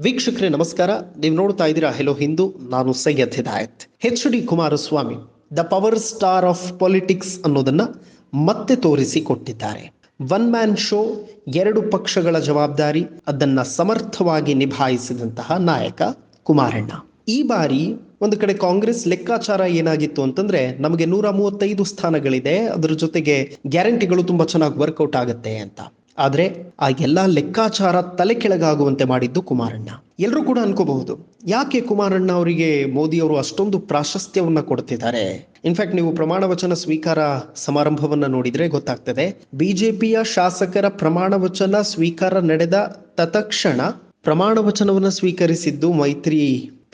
ವೀಕ್ಷಕರೇ ನಮಸ್ಕಾರ. ನೀವು ನೋಡ್ತಾ ಇದ್ದೀರಾ ಹೆಲೋ ಹಿಂದೂ. ನಾನು Syed Hidayat. H D. Kumaraswamy the power star of politics ಅನ್ನೋದನ್ನ ಮತ್ತೆ ತೋರಿಸಿಕೊಟ್ಟಿದ್ದಾರೆ. ಒನ್ ಮ್ಯಾನ್ ಶೋ, ಎರಡು ಪಕ್ಷಗಳ ಜವಾಬ್ದಾರಿ ಅದನ್ನ ಸಮರ್ಥವಾಗಿ ನಿಭಾಯಿಸಿದಂತಹ ನಾಯಕ ಕುಮಾರಣ್ಣ. ಈ ಬಾರಿ ಒಂದು ಕಡೆ ಕಾಂಗ್ರೆಸ್ ಲೆಕ್ಕಾಚಾರ ಏನಾಗಿತ್ತು ಅಂತಂದ್ರೆ, ನಮಗೆ 135 ಸ್ಥಾನಗಳಿದೆ, ಅದರ ಜೊತೆಗೆ ಗ್ಯಾರಂಟಿಗಳು ತುಂಬಾ ಚೆನ್ನಾಗಿ ವರ್ಕೌಟ್ ಆಗುತ್ತೆ ಅಂತ. ಆದ್ರೆ ಆ ಎಲ್ಲಾ ಲೆಕ್ಕಾಚಾರ ತಲೆ ಕೆಳಗಾಗುವಂತೆ ಮಾಡಿದ್ದು ಕುಮಾರಣ್ಣ. ಎಲ್ಲರೂ ಕೂಡ ಅನ್ಕೋಬಹುದು, ಯಾಕೆ ಕುಮಾರಣ್ಣ ಅವರಿಗೆ ಮೋದಿ ಅವರು ಅಷ್ಟೊಂದು ಪ್ರಾಶಸ್ತ್ಯವನ್ನ ಕೊಡ್ತಿದ್ದಾರೆ. ಇನ್ಫ್ಯಾಕ್ಟ್ ನೀವು ಪ್ರಮಾಣ ವಚನ ಸ್ವೀಕಾರ ಸಮಾರಂಭವನ್ನ ನೋಡಿದ್ರೆ ಗೊತ್ತಾಗ್ತದೆ. ಬಿಜೆಪಿಯ ಶಾಸಕರ ಪ್ರಮಾಣ ವಚನ ಸ್ವೀಕಾರ ನಡೆದ ತತ್ಕ್ಷಣ ಪ್ರಮಾಣ ವಚನವನ್ನ ಸ್ವೀಕರಿಸಿದ್ದು ಮೈತ್ರಿ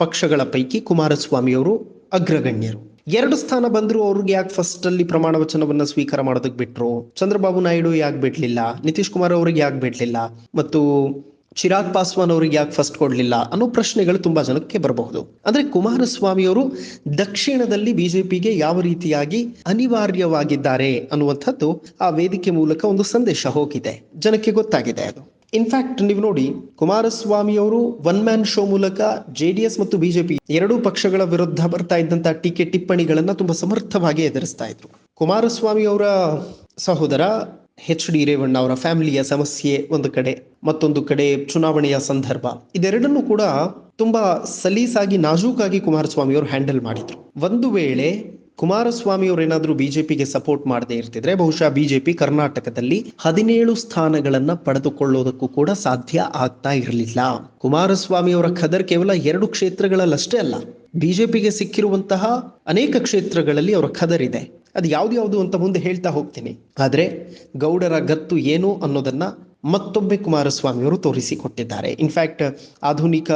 ಪಕ್ಷಗಳ ಪೈಕಿ ಕುಮಾರಸ್ವಾಮಿ ಅವರು ಅಗ್ರಗಣ್ಯರು. 2 ಸ್ಥಾನ ಬಂದ್ರು, ಅವ್ರಿಗೆ ಯಾಕೆ ಫಸ್ಟ್ ಅಲ್ಲಿ ಪ್ರಮಾಣ ವಚನವನ್ನ ಸ್ವೀಕಾರ ಮಾಡೋದಕ್ಕೆ ಬಿಟ್ರು? ಚಂದ್ರಬಾಬು ನಾಯ್ಡು ಯಾಕೆ ಬಿಡ್ಲಿಲ್ಲ? ನಿತೀಶ್ ಕುಮಾರ್ ಅವ್ರಿಗೆ ಯಾಕೆ ಬಿಡ್ಲಿಲ್ಲ? ಮತ್ತು ಚಿರಾಗ್ ಪಾಸ್ವಾನ್ ಅವ್ರಿಗೆ ಯಾಕೆ ಫಸ್ಟ್ ಕೊಡ್ಲಿಲ್ಲ ಅನ್ನೋ ಪ್ರಶ್ನೆಗಳು ತುಂಬಾ ಜನಕ್ಕೆ ಬರಬಹುದು. ಅಂದ್ರೆ ಕುಮಾರಸ್ವಾಮಿ ಅವರು ದಕ್ಷಿಣದಲ್ಲಿ ಬಿಜೆಪಿಗೆ ಯಾವ ರೀತಿಯಾಗಿ ಅನಿವಾರ್ಯವಾಗಿದ್ದಾರೆ ಅನ್ನುವಂಥದ್ದು ಆ ವೇದಿಕೆ ಮೂಲಕ ಒಂದು ಸಂದೇಶ ಹೋಗಿದೆ, ಜನಕ್ಕೆ ಗೊತ್ತಾಗಿದೆ ಅದು. ಇನ್ಫ್ಯಾಕ್ಟ್ ನೀವು ನೋಡಿ, ಕುಮಾರಸ್ವಾಮಿ ಅವರು ಒನ್ ಮ್ಯಾನ್ ಶೋ ಮೂಲಕ ಜೆಡಿಎಸ್ ಮತ್ತು ಬಿಜೆಪಿ ಎರಡೂ ಪಕ್ಷಗಳ ವಿರುದ್ಧ ಬರ್ತಾ ಇದ್ದಂತಹ ಟೀಕೆ ಟಿಪ್ಪಣಿಗಳನ್ನ ತುಂಬಾ ಸಮರ್ಥವಾಗಿ ಎದುರಿಸ್ತಾ ಇದ್ರು. ಕುಮಾರಸ್ವಾಮಿ ಅವರ ಸಹೋದರ ಎಚ್.ಡಿ. ರೇವಣ್ಣ ಅವರ ಫ್ಯಾಮಿಲಿಯ ಸಮಸ್ಯೆ ಒಂದು ಕಡೆ, ಮತ್ತೊಂದು ಕಡೆ ಚುನಾವಣೆಯ ಸಂದರ್ಭ, ಇದೆರಡನ್ನೂ ಕೂಡ ತುಂಬಾ ಸಲೀಸಾಗಿ ನಾಜೂಕಾಗಿ ಕುಮಾರಸ್ವಾಮಿ ಅವರು ಹ್ಯಾಂಡಲ್ ಮಾಡಿದ್ರು. ಒಂದು ವೇಳೆ ಕುಮಾರಸ್ವಾಮಿ ಅವರು ಏನಾದ್ರೂ ಬಿಜೆಪಿಗೆ ಸಪೋರ್ಟ್ ಮಾಡದೇ ಇರ್ತಿದ್ರೆ ಬಹುಶಃ ಬಿಜೆಪಿ ಕರ್ನಾಟಕದಲ್ಲಿ 17 ಸ್ಥಾನಗಳನ್ನ ಪಡೆದುಕೊಳ್ಳೋದಕ್ಕೂ ಕೂಡ ಸಾಧ್ಯ ಆಗ್ತಾ ಇರಲಿಲ್ಲ. ಕುಮಾರಸ್ವಾಮಿ ಅವರ ಖದರ್ ಕೇವಲ 2 ಕ್ಷೇತ್ರಗಳಲ್ಲಷ್ಟೇ ಅಲ್ಲ, ಬಿಜೆಪಿಗೆ ಸಿಕ್ಕಿರುವಂತಹ ಅನೇಕ ಕ್ಷೇತ್ರಗಳಲ್ಲಿ ಅವರ ಖದರ್ ಇದೆ. ಅದು ಯಾವ್ದು ಅಂತ ಮುಂದೆ ಹೇಳ್ತಾ ಹೋಗ್ತೀನಿ. ಆದ್ರೆ ಗೌಡರ ಗತ್ತು ಏನು ಅನ್ನೋದನ್ನ ಮತ್ತೊಮ್ಮೆ ಕುಮಾರಸ್ವಾಮಿ ಅವರು ತೋರಿಸಿಕೊಟ್ಟಿದ್ದಾರೆ. ಇನ್ಫ್ಯಾಕ್ಟ್ ಆಧುನಿಕ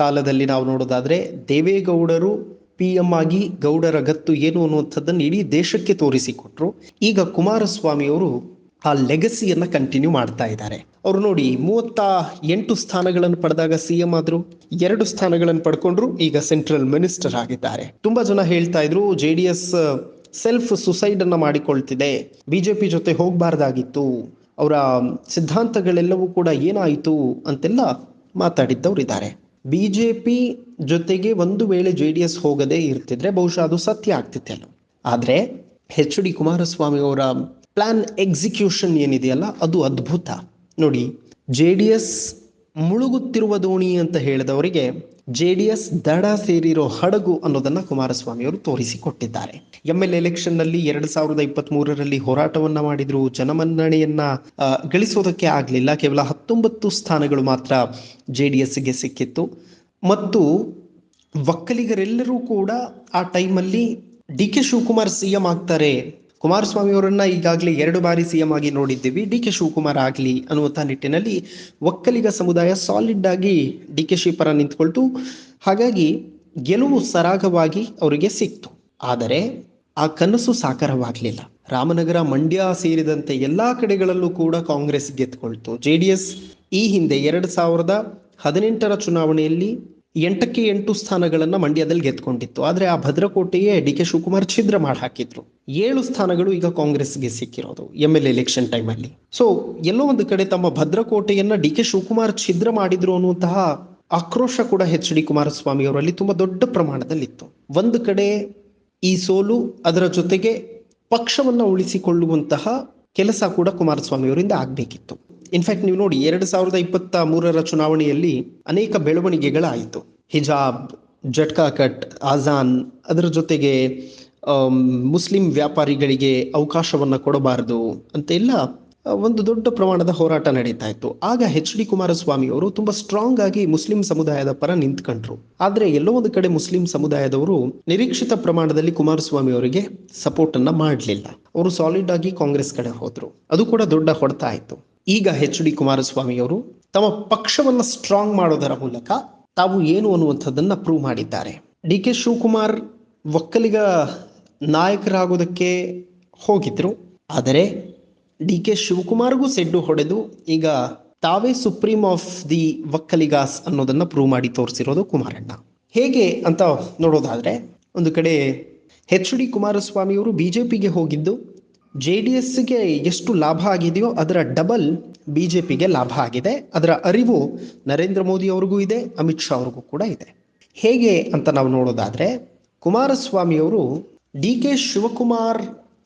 ಕಾಲದಲ್ಲಿ ನಾವು ನೋಡೋದಾದ್ರೆ ದೇವೇಗೌಡರು PM ಆಗಿ ಗೌಡರ ಗತ್ತು ಏನು ಅನ್ನುವಂಥದ್ದನ್ನು ಇಡೀ ದೇಶಕ್ಕೆ ತೋರಿಸಿಕೊಟ್ರು. ಈಗ ಕುಮಾರಸ್ವಾಮಿ ಅವರು ಆ ಲೆಗಸಿಯನ್ನ ಕಂಟಿನ್ಯೂ ಮಾಡ್ತಾ ಇದ್ದಾರೆ. ಅವರು ನೋಡಿ, 38 ಸ್ಥಾನಗಳನ್ನು ಪಡೆದಾಗ CM ಆದ್ರು, 2 ಸ್ಥಾನಗಳನ್ನು ಪಡ್ಕೊಂಡ್ರು, ಈಗ ಸೆಂಟ್ರಲ್ ಮಿನಿಸ್ಟರ್ ಆಗಿದ್ದಾರೆ. ತುಂಬಾ ಜನ ಹೇಳ್ತಾ ಇದ್ರು JDS ಸೆಲ್ಫ್ ಸುಸೈಡ್ ಅನ್ನ ಮಾಡಿಕೊಳ್ತಿದೆ, ಬಿಜೆಪಿ ಜೊತೆ ಹೋಗ್ಬಾರ್ದಾಗಿತ್ತು, ಅವರ ಸಿದ್ಧಾಂತಗಳೆಲ್ಲವೂ ಕೂಡ ಏನಾಯಿತು ಅಂತೆಲ್ಲ ಮಾತಾಡಿದ್ದವ್ರು ಇದ್ದಾರೆ. ಬಿಜೆಪಿ ಜೊತೆಗೆ ಒಂದು ವೇಳೆ JDS ಹೋಗದೆ ಇರ್ತಿದ್ರೆ ಬಹುಶಃ ಅದು ಸತ್ಯ ಆಗ್ತಿತ್ತಲ್ಲ. ಆದ್ರೆ ಎಚ್.ಡಿ. ಕುಮಾರಸ್ವಾಮಿ ಅವರ ಪ್ಲಾನ್ ಎಕ್ಸಿಕ್ಯೂಷನ್ ಏನಿದೆಯಲ್ಲ ಅದು ಅದ್ಭುತ. ನೋಡಿ, JDS ಮುಳುಗುತ್ತಿರುವ ದೋಣಿ ಅಂತ ಹೇಳಿದವರಿಗೆ JDS ದಡ ಸೇರಿರೋ ಹಡಗು ಅನ್ನೋದನ್ನ ಕುಮಾರಸ್ವಾಮಿ ಅವರು ತೋರಿಸಿಕೊಟ್ಟಿದ್ದಾರೆ. ML ಎಲೆಕ್ಷನ್ ನಲ್ಲಿ 2023ರಲ್ಲಿ ಹೋರಾಟವನ್ನ ಮಾಡಿದ್ರು, ಜನಮನ್ನಣೆಯನ್ನ ಗಳಿಸೋದಕ್ಕೆ ಆಗ್ಲಿಲ್ಲ. ಕೇವಲ 19 ಸ್ಥಾನಗಳು ಮಾತ್ರ JDSಗೆ ಸಿಕ್ಕಿತ್ತು. ಮತ್ತು ಒಕ್ಕಲಿಗರೆಲ್ಲರೂ ಕೂಡ ಆ ಟೈಮಲ್ಲಿ DK ಶಿವಕುಮಾರ್ CM ಆಗ್ತಾರೆ, ಕುಮಾರಸ್ವಾಮಿ ಅವರನ್ನ ಈಗಾಗಲೇ 2 ಬಾರಿ CM ಆಗಿ ನೋಡಿದ್ದೀವಿ, DK ಶಿವಕುಮಾರ್ ಆಗ್ಲಿ ಅನ್ನುವಂಥ ನಿಟ್ಟಿನಲ್ಲಿ ಒಕ್ಕಲಿಗ ಸಮುದಾಯ ಸಾಲಿಡ್ ಆಗಿ DK ಶಿ ಪರ ನಿಂತ್ಕೊಳ್ತು. ಹಾಗಾಗಿ ಗೆಲುವು ಸರಾಗವಾಗಿ ಅವರಿಗೆ ಸಿಕ್ತು. ಆದರೆ ಆ ಕನಸು ಸಾಕಾರವಾಗಲಿಲ್ಲ. ರಾಮನಗರ, ಮಂಡ್ಯ ಸೇರಿದಂತೆ ಎಲ್ಲಾ ಕಡೆಗಳಲ್ಲೂ ಕೂಡ ಕಾಂಗ್ರೆಸ್ ಗೆದ್ಕೊಳ್ತು. JDS ಈ ಹಿಂದೆ 2018ರ ಚುನಾವಣೆಯಲ್ಲಿ 8ಕ್ಕೆ 8 ಸ್ಥಾನಗಳನ್ನ ಮಂಡ್ಯದಲ್ಲಿ ಗೆದ್ಕೊಂಡಿತ್ತು. ಆದ್ರೆ ಆ ಭದ್ರಕೋಟೆಯೇ DK ಶಿವಕುಮಾರ್ ಛಿದ್ರ ಮಾಡಿ ಹಾಕಿದ್ರು. 7 ಸ್ಥಾನಗಳು ಈಗ ಕಾಂಗ್ರೆಸ್ಗೆ ಸಿಕ್ಕಿರೋದು ML ಎಲೆಕ್ಷನ್ ಟೈಮಲ್ಲಿ. ಸೊ ಎಲ್ಲೋ ಒಂದು ಕಡೆ ತಮ್ಮ ಭದ್ರಕೋಟೆಯನ್ನ DK ಶಿವಕುಮಾರ್ ಛಿದ್ರ ಮಾಡಿದ್ರು ಅನ್ನುವಂತಹ ಆಕ್ರೋಶ ಕೂಡ ಎಚ್.ಡಿ. ಕುಮಾರಸ್ವಾಮಿ ಅವರಲ್ಲಿ ತುಂಬಾ ದೊಡ್ಡ ಪ್ರಮಾಣದಲ್ಲಿತ್ತು. ಒಂದು ಕಡೆ ಈ ಸೋಲು, ಅದರ ಜೊತೆಗೆ ಪಕ್ಷವನ್ನ ಉಳಿಸಿಕೊಳ್ಳುವಂತಹ ಕೆಲಸ ಕೂಡ ಕುಮಾರಸ್ವಾಮಿ ಅವರಿಂದ ಆಗ್ಬೇಕಿತ್ತು. ಇನ್ಫ್ಯಾಕ್ಟ್ ನೀವು ನೋಡಿ, 2023ರ ಚುನಾವಣೆಯಲ್ಲಿ ಅನೇಕ ಬೆಳವಣಿಗೆಗಳಾಯಿತು. ಹಿಜಾಬ್, ಜಟ್ಕಾ ಕಟ್, ಆಜಾನ್, ಅದರ ಜೊತೆಗೆ ಮುಸ್ಲಿಂ ವ್ಯಾಪಾರಿಗಳಿಗೆ ಅವಕಾಶವನ್ನ ಕೊಡಬಾರದು ಅಂತೆಲ್ಲ ಒಂದು ದೊಡ್ಡ ಪ್ರಮಾಣದ ಹೋರಾಟ ನಡೀತಾ ಇತ್ತು. ಆಗ ಎಚ್.ಡಿ. ಕುಮಾರಸ್ವಾಮಿ ಅವರು ತುಂಬಾ ಸ್ಟ್ರಾಂಗ್ ಆಗಿ ಮುಸ್ಲಿಂ ಸಮುದಾಯದ ಪರ ನಿಂತ್ಕೊಂಡ್ರು. ಆದ್ರೆ ಎಲ್ಲೋ ಒಂದು ಕಡೆ ಮುಸ್ಲಿಂ ಸಮುದಾಯದವರು ನಿರೀಕ್ಷಿತ ಪ್ರಮಾಣದಲ್ಲಿ ಕುಮಾರಸ್ವಾಮಿ ಅವರಿಗೆ ಸಪೋರ್ಟ್ ಅನ್ನ ಮಾಡಲಿಲ್ಲ. ಅವರು ಸಾಲಿಡ್ ಆಗಿ ಕಾಂಗ್ರೆಸ್ ಕಡೆ ಹೋದ್ರು. ಅದು ಕೂಡ ದೊಡ್ಡ ಹೊಡೆತ ಆಯ್ತು. ಈಗ ಎಚ್.ಡಿ. ಕುಮಾರಸ್ವಾಮಿ ಅವರು ತಮ್ಮ ಪಕ್ಷವನ್ನ ಸ್ಟ್ರಾಂಗ್ ಮಾಡೋದರ ಮೂಲಕ ತಾವು ಏನು ಅನ್ನುವಂಥದ್ದನ್ನ ಪ್ರೂವ್ ಮಾಡಿದ್ದಾರೆ. DK ಶಿವಕುಮಾರ್ ಒಕ್ಕಲಿಗ ನಾಯಕರಾಗೋದಕ್ಕೆ ಹೋಗಿದ್ರು, ಆದರೆ DK ಶಿವಕುಮಾರ್ಗೂ ಸೆಡ್ಡು ಹೊಡೆದು ಈಗ ತಾವೇ ಸುಪ್ರೀಂ ಆಫ್ ದಿ ಒಕ್ಕಲಿಗಾಸ್ ಅನ್ನೋದನ್ನ ಪ್ರೂವ್ ಮಾಡಿ ತೋರಿಸಿರೋದು ಕುಮಾರಣ್ಣ. ಹೇಗೆ ಅಂತ ನೋಡೋದಾದ್ರೆ, ಒಂದು ಕಡೆ ಎಚ್.ಡಿ. ಕುಮಾರಸ್ವಾಮಿ ಅವರು ಬಿಜೆಪಿಗೆ ಹೋಗಿದ್ದು JDSಗೆ ಎಷ್ಟು ಲಾಭ ಆಗಿದೆಯೋ ಅದರ ಡಬಲ್ BJPಗೆ ಲಾಭ ಆಗಿದೆ. ಅದರ ಅರಿವು ನರೇಂದ್ರ ಮೋದಿ ಅವ್ರಿಗೂ ಇದೆ, ಅಮಿತ್ ಶಾ ಅವ್ರಿಗೂ ಕೂಡ ಇದೆ. ಹೇಗೆ ಅಂತ ನಾವು ನೋಡೋದಾದ್ರೆ, ಕುಮಾರಸ್ವಾಮಿ ಅವರು DK ಶಿವಕುಮಾರ್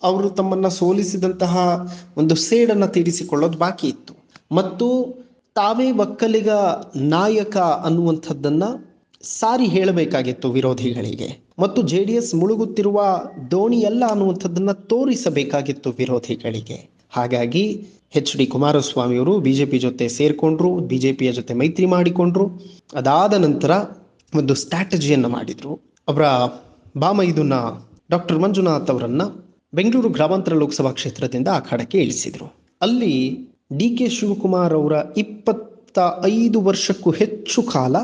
ಅವರು ತಮ್ಮನ್ನ ಸೋಲಿಸಿದಂತಹ ಒಂದು ಸೇಡನ್ನು ತೀರಿಸಿಕೊಳ್ಳೋದು ಬಾಕಿ ಇತ್ತು ಮತ್ತು ತಾವೇ ಒಕ್ಕಲಿಗ ನಾಯಕ ಅನ್ನುವಂಥದ್ದನ್ನ ಸಾರಿ ಹೇಳಬೇಕಾಗಿತ್ತು ವಿರೋಧಿಗಳಿಗೆ ಮತ್ತು JDS ಮುಳುಗುತ್ತಿರುವ ದೋಣಿಯಲ್ಲ ಅನ್ನುವಂಥದ್ದನ್ನ ತೋರಿಸಬೇಕಾಗಿತ್ತು ವಿರೋಧಿಗಳಿಗೆ. ಹಾಗಾಗಿ HD ಕುಮಾರಸ್ವಾಮಿ ಅವರು ಬಿಜೆಪಿ ಜೊತೆ ಸೇರ್ಕೊಂಡ್ರು, ಬಿಜೆಪಿಯ ಜೊತೆ ಮೈತ್ರಿ ಮಾಡಿಕೊಂಡ್ರು. ಅದಾದ ನಂತರ ಒಂದು ಸ್ಟ್ರಾಟಜಿಯನ್ನ ಮಾಡಿದ್ರು. ಅವರ ಬಾಮೈದುನ ಡಾಕ್ಟರ್ ಮಂಜುನಾಥ್ ಅವರನ್ನ ಬೆಂಗಳೂರು ಗ್ರಾಮಾಂತರ ಲೋಕಸಭಾ ಕ್ಷೇತ್ರದಿಂದ ಅಖಾಡಕ್ಕೆ ಇಳಿಸಿದ್ರು. ಅಲ್ಲಿ DK ಶಿವಕುಮಾರ್ ಅವರ 25 ವರ್ಷಕ್ಕೂ ಹೆಚ್ಚು ಕಾಲ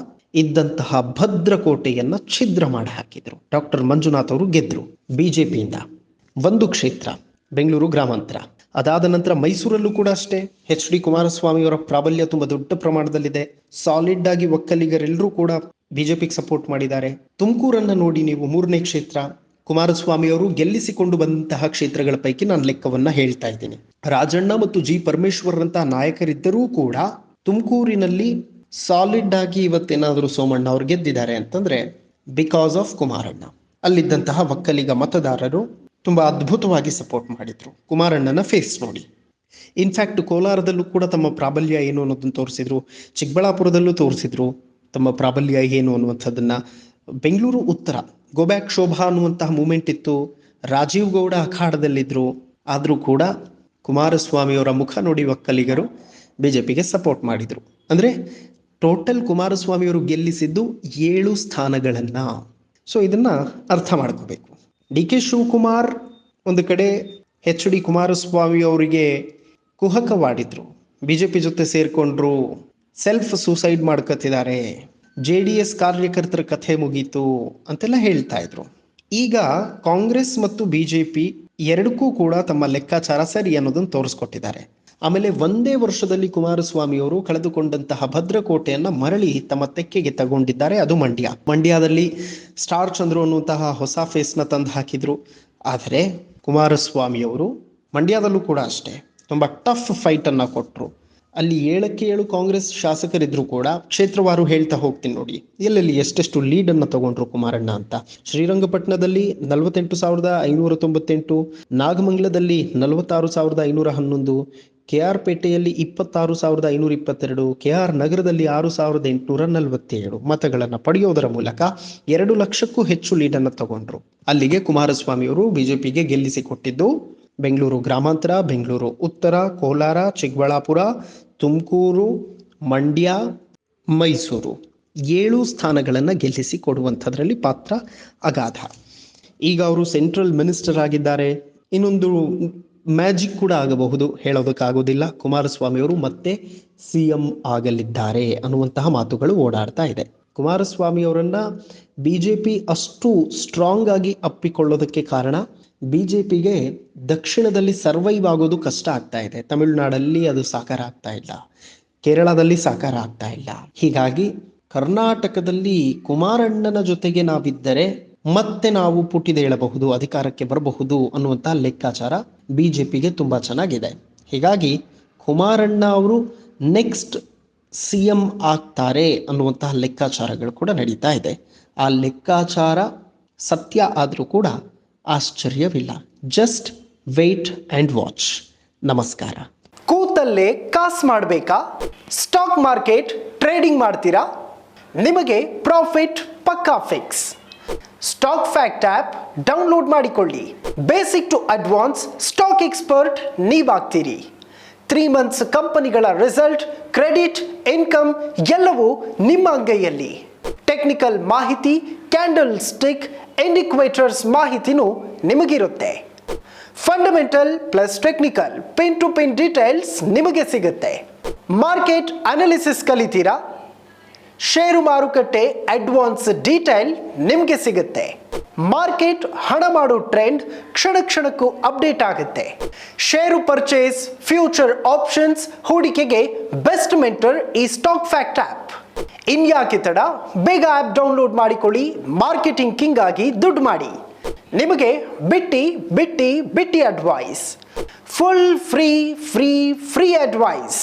ಇದ್ದಂತಹ ಭದ್ರಕೋಟೆಯನ್ನ ಛಿದ್ರ ಮಾಡಿ ಹಾಕಿದ್ರು. ಡಾಕ್ಟರ್ ಮಂಜುನಾಥ್ ಅವರು ಗೆದ್ರು ಬಿಜೆಪಿಯಿಂದ ಒಂದು ಕ್ಷೇತ್ರ, ಬೆಂಗಳೂರು ಗ್ರಾಮಾಂತರ. ಅದಾದ ನಂತರ ಮೈಸೂರಲ್ಲೂ ಕೂಡ ಅಷ್ಟೇ HD ಕುಮಾರಸ್ವಾಮಿ ಅವರ ಪ್ರಾಬಲ್ಯ ತುಂಬಾ ದೊಡ್ಡ ಪ್ರಮಾಣದಲ್ಲಿದೆ. ಸಾಲಿಡ್ ಆಗಿ ಒಕ್ಕಲಿಗರೆಲ್ಲರೂ ಕೂಡ ಬಿಜೆಪಿಗೆ ಸಪೋರ್ಟ್ ಮಾಡಿದ್ದಾರೆ. ತುಮಕೂರನ್ನ ನೋಡಿ ನೀವು, 3ನೇ ಕ್ಷೇತ್ರ. ಕುಮಾರಸ್ವಾಮಿ ಅವರು ಗೆಲ್ಲಿಸಿಕೊಂಡು ಬಂದಂತಹ ಕ್ಷೇತ್ರಗಳ ಪೈಕಿ ನಾನು ಲೆಕ್ಕವನ್ನ ಹೇಳ್ತಾ ಇದ್ದೀನಿ. ರಾಜಣ್ಣ ಮತ್ತು G ಪರಮೇಶ್ವರ್ ಅಂತಹ ನಾಯಕರಿದ್ದರೂ ಕೂಡ ತುಮಕೂರಿನಲ್ಲಿ ಸಾಲಿಡ್ ಆಗಿ ಇವತ್ತೇನಾದರೂ ಸೋಮಣ್ಣ ಅವರು ಗೆದ್ದಿದ್ದಾರೆ ಅಂತಂದ್ರೆ ಬಿಕಾಸ್ ಆಫ್ ಕುಮಾರಣ್ಣ. ಅಲ್ಲಿದ್ದಂತಹ ಒಕ್ಕಲಿಗ ಮತದಾರರು ತುಂಬಾ ಅದ್ಭುತವಾಗಿ ಸಪೋರ್ಟ್ ಮಾಡಿದ್ರು. ಕುಮಾರಣ್ಣನ ಫೇಸ್ ನೋಡಿ. ಇನ್ಫ್ಯಾಕ್ಟ್ ಕೋಲಾರದಲ್ಲೂ ಕೂಡ ತಮ್ಮ ಪ್ರಾಬಲ್ಯ ಏನು ಅನ್ನೋದನ್ನ ತೋರಿಸಿದ್ರು, ಚಿಕ್ಕಬಳ್ಳಾಪುರದಲ್ಲೂ ತೋರಿಸಿದ್ರು ತಮ್ಮ ಪ್ರಾಬಲ್ಯ ಏನು ಅನ್ನುವಂಥದ್ದನ್ನ. ಬೆಂಗಳೂರು ಉತ್ತರ ಗೋಬ್ಯಾಕ್ ಶೋಭಾ ಅನ್ನುವಂತಹ ಮೂಮೆಂಟ್ ಇತ್ತು, ರಾಜೀವ್ ಗೌಡ ಅಖಾಡದಲ್ಲಿದ್ರು. ಆದ್ರೂ ಕೂಡ ಕುಮಾರಸ್ವಾಮಿ ಅವರ ಮುಖ ನೋಡಿ ಒಕ್ಕಲಿಗರು ಬಿಜೆಪಿಗೆ ಸಪೋರ್ಟ್ ಮಾಡಿದ್ರು. ಅಂದ್ರೆ ಟೋಟಲ್ ಕುಮಾರಸ್ವಾಮಿ ಅವರು ಗೆಲ್ಲಿಸಿದ್ದು 7 ಸ್ಥಾನಗಳನ್ನ. ಸೊ ಇದನ್ನ ಅರ್ಥ ಮಾಡ್ಕೋಬೇಕು. DK ಶಿವಕುಮಾರ್ ಒಂದು ಕಡೆ HD ಕುಮಾರಸ್ವಾಮಿ ಅವರಿಗೆ ಕುಹಕವಾಡಿದ್ರು, ಬಿಜೆಪಿ ಜೊತೆ ಸೇರ್ಕೊಂಡ್ರು, ಸೆಲ್ಫ್ ಸೂಸೈಡ್ ಮಾಡ್ಕೊತಿದ್ದಾರೆ, JDS ಕಾರ್ಯಕರ್ತರ ಕಥೆ ಮುಗೀತು ಅಂತೆಲ್ಲ ಹೇಳ್ತಾ ಇದ್ರು. ಈಗ ಕಾಂಗ್ರೆಸ್ ಮತ್ತು ಬಿಜೆಪಿ ಎರಡಕ್ಕೂ ಕೂಡ ತಮ್ಮ ಲೆಕ್ಕಾಚಾರ ಸರಿ ಅನ್ನೋದನ್ನು ತೋರಿಸ್ಕೊಟ್ಟಿದ್ದಾರೆ. ಆಮೇಲೆ ಒಂದೇ ವರ್ಷದಲ್ಲಿ ಕುಮಾರಸ್ವಾಮಿ ಅವರು ಕಳೆದುಕೊಂಡಂತಹ ಭದ್ರಕೋಟೆಯನ್ನ ಮರಳಿ ತಮ್ಮ ತೆಕ್ಕೆಗೆ ತಗೊಂಡಿದ್ದಾರೆ. ಅದು ಮಂಡ್ಯದಲ್ಲಿ ಸ್ಟಾರ್ ಚಂದ್ರು ಅನ್ನುವಂತಹ ಹೊಸ ಫೇಸ್ನ ತಂದು ಹಾಕಿದ್ರು. ಆದರೆ ಕುಮಾರಸ್ವಾಮಿ ಅವರು ಮಂಡ್ಯದಲ್ಲೂ ಕೂಡ ಅಷ್ಟೇ ತುಂಬಾ ಟಫ್ ಫೈಟ್ ಅನ್ನ ಕೊಟ್ರು. ಅಲ್ಲಿ 7ಕ್ಕೆ 7 ಕಾಂಗ್ರೆಸ್ ಶಾಸಕರಿದ್ರು ಕೂಡ ಕ್ಷೇತ್ರವಾರು ಹೇಳ್ತಾ ಹೋಗ್ತೀನಿ ನೋಡಿ, ಎಲ್ಲೆಲ್ಲಿ ಎಷ್ಟೆಷ್ಟು ಲೀಡ್ ಅನ್ನ ತಗೊಂಡ್ರು ಕುಮಾರಣ್ಣ ಅಂತ. ಶ್ರೀರಂಗಪಟ್ಟಣದಲ್ಲಿ 48,598, ನಾಗಮಂಗಲದಲ್ಲಿ 46,511, KR ಪೇಟೆಯಲ್ಲಿ 26,522, KR ನಗರದಲ್ಲಿ 6,847 ಮತಗಳನ್ನ ಪಡೆಯೋದರ ಮೂಲಕ 2 ಲಕ್ಷಕ್ಕೂ ಹೆಚ್ಚು ಲೀಡನ್ನು ತಗೊಂಡ್ರು. ಅಲ್ಲಿಗೆ ಕುಮಾರಸ್ವಾಮಿ ಅವರು ಬಿಜೆಪಿಗೆ ಗೆಲ್ಲಿಸಿಕೊಟ್ಟಿದ್ದು ಬೆಂಗಳೂರು ಗ್ರಾಮಾಂತರ, ಬೆಂಗಳೂರು ಉತ್ತರ, ಕೋಲಾರ, ಚಿಕ್ಕಬಳ್ಳಾಪುರ, ತುಮಕೂರು, ಮಂಡ್ಯ, ಮೈಸೂರು 7 ಸ್ಥಾನಗಳನ್ನು ಗೆಲ್ಲಿಸಿ ಕೊಡುವಂಥದ್ರಲ್ಲಿ ಪಾತ್ರ ಅಗಾಧ. ಈಗ ಅವರು ಸೆಂಟ್ರಲ್ ಮಿನಿಸ್ಟರ್ ಆಗಿದ್ದಾರೆ. ಇನ್ನೊಂದು ಮ್ಯಾಜಿಕ್ ಕೂಡ ಆಗಬಹುದು, ಹೇಳೋದಕ್ಕಾಗೋದಿಲ್ಲ. ಕುಮಾರಸ್ವಾಮಿ ಅವರು ಮತ್ತೆ CM ಆಗಲಿದ್ದಾರೆ ಅನ್ನುವಂತಹ ಮಾತುಗಳು ಓಡಾಡ್ತಾ ಇದೆ. ಕುಮಾರಸ್ವಾಮಿ ಅವರನ್ನ ಬಿಜೆಪಿ ಅಷ್ಟು ಸ್ಟ್ರಾಂಗ್ ಆಗಿ ಅಪ್ಪಿಕೊಳ್ಳೋದಕ್ಕೆ ಕಾರಣ, ಬಿಜೆಪಿಗೆ ದಕ್ಷಿಣದಲ್ಲಿ ಸರ್ವೈವ್ ಆಗೋದು ಕಷ್ಟ ಆಗ್ತಾ ಇದೆ. ತಮಿಳುನಾಡಲ್ಲಿ ಅದು ಸಾಕಾರ ಆಗ್ತಾ ಇಲ್ಲ, ಕೇರಳದಲ್ಲಿ ಸಾಕಾರ ಆಗ್ತಾ ಇಲ್ಲ. ಹೀಗಾಗಿ ಕರ್ನಾಟಕದಲ್ಲಿ ಕುಮಾರಣ್ಣನ ಜೊತೆಗೆ ನಾವಿದ್ದರೆ ಮತ್ತೆ ನಾವು ಪುಟಿದೇಳಬಹುದು, ಅಧಿಕಾರಕ್ಕೆ ಬರಬಹುದು ಅನ್ನುವಂಥ ಲೆಕ್ಕಾಚಾರ ಬಿಜೆಪಿಗೆ ತುಂಬಾ ಚೆನ್ನಾಗಿದೆ. ಹೀಗಾಗಿ ಕುಮಾರಣ್ಣ ಅವರು ನೆಕ್ಸ್ಟ್ CM ಆಗ್ತಾರೆ ಅನ್ನುವಂತಹ ಲೆಕ್ಕಾಚಾರಗಳು ಕೂಡ ನಡೀತಾ ಇದೆ. ಆ ಲೆಕ್ಕಾಚಾರ ಸತ್ಯ ಆದರೂ ಕೂಡ ಆಶ್ಚರ್ಯವಿಲ್ಲ. Just wait and watch. ನಮಸ್ಕಾರ. ಕೂತಲ್ಲೇ ಕಾಸು ಮಾಡಬೇಕಾ? ಸ್ಟಾಕ್ ಮಾರ್ಕೆಟ್ ಟ್ರೇಡಿಂಗ್ ಮಾಡ್ತೀರಾ? ನಿಮಗೆ ಪ್ರಾಫಿಟ್ ಪಕ್ಕಾ fix. Stock fact app download ಮಾಡಿಕೊಳ್ಳಿ. Basic to advance stock expert ನೀವಾಗ್ತೀರಿ. 3 months ಕಂಪನಿಗಳ ರಿಸಲ್ಟ್, ಕ್ರೆಡಿಟ್, ಇನ್ಕಮ್ ಎಲ್ಲವೂ ನಿಮ್ಮ ಅಂಗೈಯಲ್ಲಿ. ಟೆಕ್ನಿಕಲ್ ಮಾಹಿತಿ, ಕ್ಯಾಂಡಲ್ ಸ್ಟಿಕ್, ಇಂಡಿಕೇಟರ್ಸ್ ಮಾಹಿತಿನೂ ನಿಮಗಿರುತ್ತೆ. Fundamental plus technical pin to pin details ನಿಮಗೆ ಸಿಗುತ್ತೆ. Market analysis ಕಲಿತೀರಾ? ಷೇರು ಮಾರುಕಟ್ಟೆ ಅಡ್ವಾನ್ಸ್ ಡೀಟೇಲ್ ನಿಮಗೆ ಸಿಗುತ್ತೆ. ಮಾರ್ಕೆಟ್ ಹಣ ಮಾಡೋ ಟ್ರೆಂಡ್ ಕ್ಷಣ ಕ್ಷಣಕ್ಕೂ ಅಪ್ಡೇಟ್ ಆಗುತ್ತೆ. ಷೇರು ಪರ್ಚೇಸ್, ಫ್ಯೂಚರ್ ಆಪ್ಷನ್ಸ್, ಹೂಡಿಕೆಗೆ ಬೆಸ್ಟ್ ಮೆಂಟರ್ ಈ ಸ್ಟಾಕ್ ಫ್ಯಾಕ್ಟ್ ಆ್ಯಪ್. ಇನ್ಯಾಕೆ ತಡ? ಬೇಗ ಆ್ಯಪ್ ಡೌನ್ಲೋಡ್ ಮಾಡಿಕೊಳ್ಳಿ. ಮಾರ್ಕೆಟಿಂಗ್ ಕಿಂಗ್ ಆಗಿ ದುಡ್ಡು ಮಾಡಿ. ನಿಮಗೆ ಬಿಟ್ಟಿ ಅಡ್ವೈಸ್. Full free advice.